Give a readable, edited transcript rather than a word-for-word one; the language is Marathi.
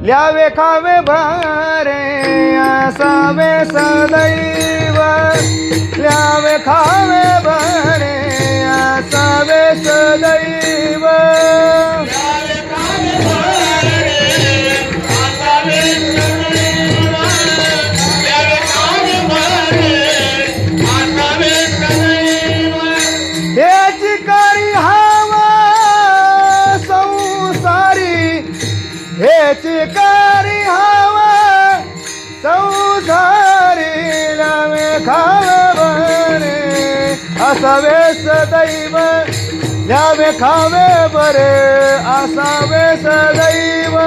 ल्यावे खावे भरे असावे सदैव ल्यावे खावे भरे असावे सदैव हेची करी हवा संसारी हेची करी हवा संसारी ल्यावे खावे बरे असावे सदैव ल्यावे खावे बरे असावे सदैव